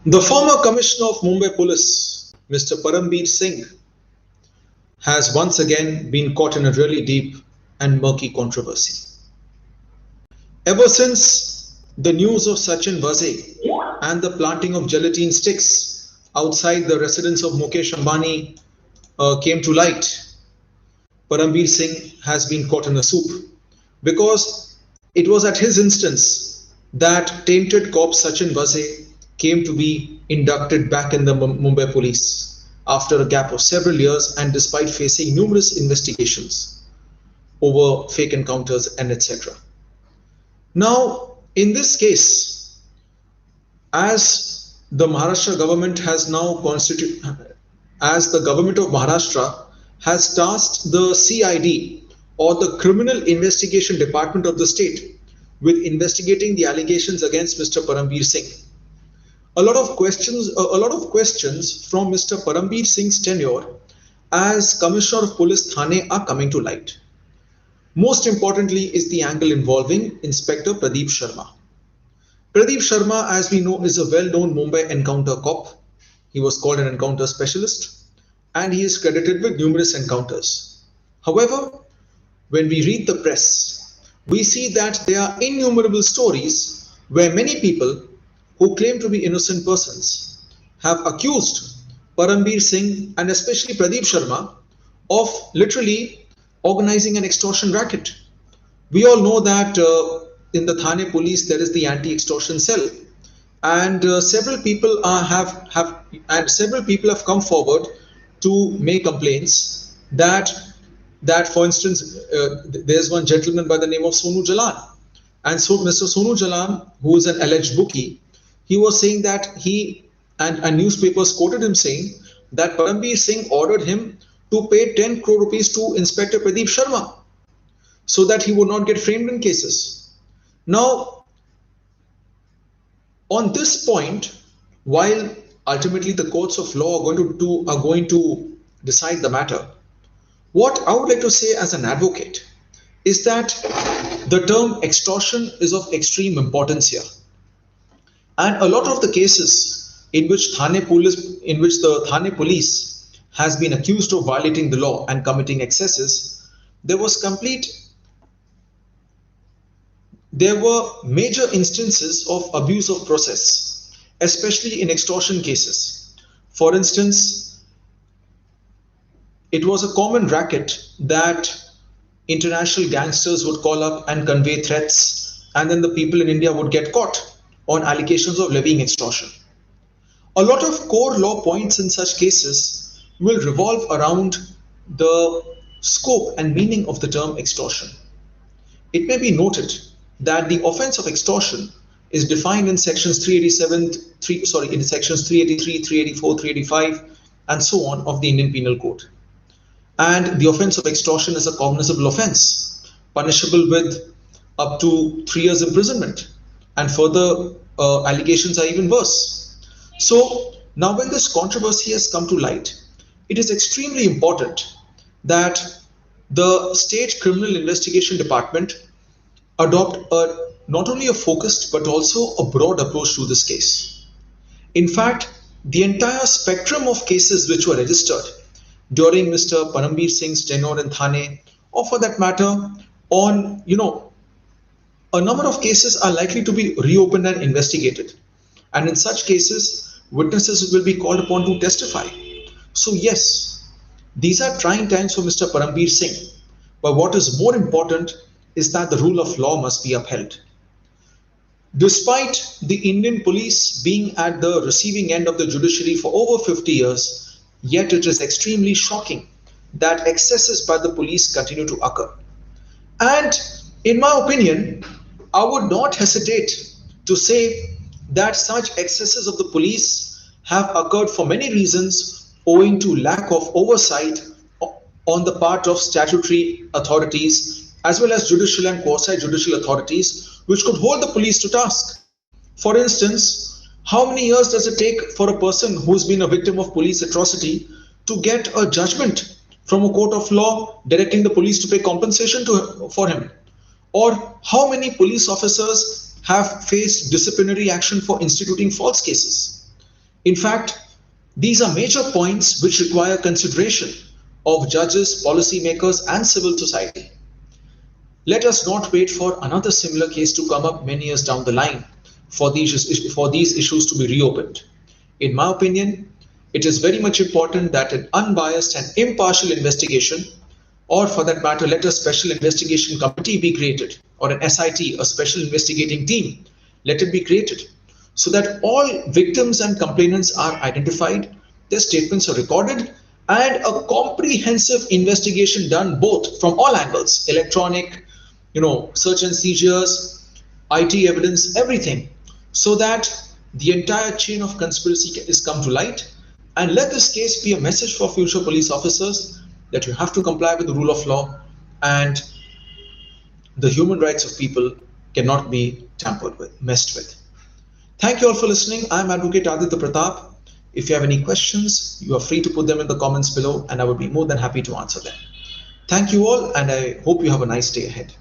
The former Commissioner of Mumbai Police, Mr. Param Singh, has once again been caught in a really deep and murky controversy. Ever since the news of Sachin Vaze and the planting of gelatine sticks outside the residence of Mukesh Ambani came to light, Param Singh has been caught in a soup because it was at his instance that tainted cop Sachin Vaze came to be inducted back in the Mumbai police after a gap of several years and despite facing numerous investigations over fake encounters and etc. Now, in this case, as the Maharashtra government has now as the government of Maharashtra has tasked the CID or the Criminal Investigation Department of the state with investigating the allegations against Mr. Param Singh. A lot of questions from Mr. Param Singh's tenure as Commissioner of Police Thane are coming to light. Most importantly is the angle involving Inspector Pradeep Sharma. Pradeep Sharma, as we know, is a well-known Mumbai encounter cop. He was called an encounter specialist and he is credited with numerous encounters. However, when we read the press, we see that there are innumerable stories where many people who claim to be innocent persons have accused Param Singh and especially Pradeep Sharma of literally organizing an extortion racket. We all know that in the Thane police there is the anti-extortion cell, and several people have come forward to make complaints that for instance there's one gentleman by the name of Sonu Jalan, and so Mr. Sonu Jalan, who is an alleged bookie, he was saying that he and newspapers quoted him saying that Param Singh ordered him to pay 10 crore rupees to Inspector Pradeep Sharma so that he would not get framed in cases. Now, on this point, while ultimately the courts of law are going to decide the matter, what I would like to say as an advocate is that the term extortion is of extreme importance here. And a lot of the cases in which the Thane police has been accused of violating the law and committing excesses, there were major instances of abuse of process, especially in extortion cases. For instance, it was a common racket that international gangsters would call up and convey threats, and then the people in India would get caught on allegations of levying extortion. A lot of core law points in such cases will revolve around the scope and meaning of the term extortion. It may be noted that the offense of extortion is defined in sections 383, 384, 385, and so on of the Indian Penal Code. And the offense of extortion is a cognizable offense, punishable with up to 3 years imprisonment, and further allegations are even worse. So now when this controversy has come to light, it is extremely important that the State Criminal Investigation Department adopt not only a focused but also a broad approach to this case. In fact, the entire spectrum of cases which were registered during Mr. Param Singh's tenure in Thane, or for that matter, on a number of cases are likely to be reopened and investigated. And in such cases, witnesses will be called upon to testify. So yes, these are trying times for Mr. Param Singh, but what is more important is that the rule of law must be upheld. Despite the Indian police being at the receiving end of the judiciary for over 50 years, yet it is extremely shocking that excesses by the police continue to occur. And in my opinion, I would not hesitate to say that such excesses of the police have occurred for many reasons, owing to lack of oversight on the part of statutory authorities as well as judicial and quasi-judicial authorities which could hold the police to task. For instance, how many years does it take for a person who's been a victim of police atrocity to get a judgment from a court of law directing the police to pay compensation for him? Or how many police officers have faced disciplinary action for instituting false cases? In fact, these are major points which require consideration of judges, policymakers, and civil society. Let us not wait for another similar case to come up many years down the line for these issues to be reopened. In my opinion, it is very much important that an unbiased and impartial investigation, or for that matter, let a special investigation committee be created, or an SIT, a special investigating team, let it be created, so that all victims and complainants are identified, their statements are recorded, and a comprehensive investigation done both from all angles, electronic, search and seizures, IT evidence, everything, so that the entire chain of conspiracy is come to light. And let this case be a message for future police officers that you have to comply with the rule of law, and the human rights of people cannot be tampered with, messed with. Thank you all for listening. I'm Advocate Aditya Pratap. If you have any questions, you are free to put them in the comments below, and I would be more than happy to answer them. Thank you all, and I hope you have a nice day ahead.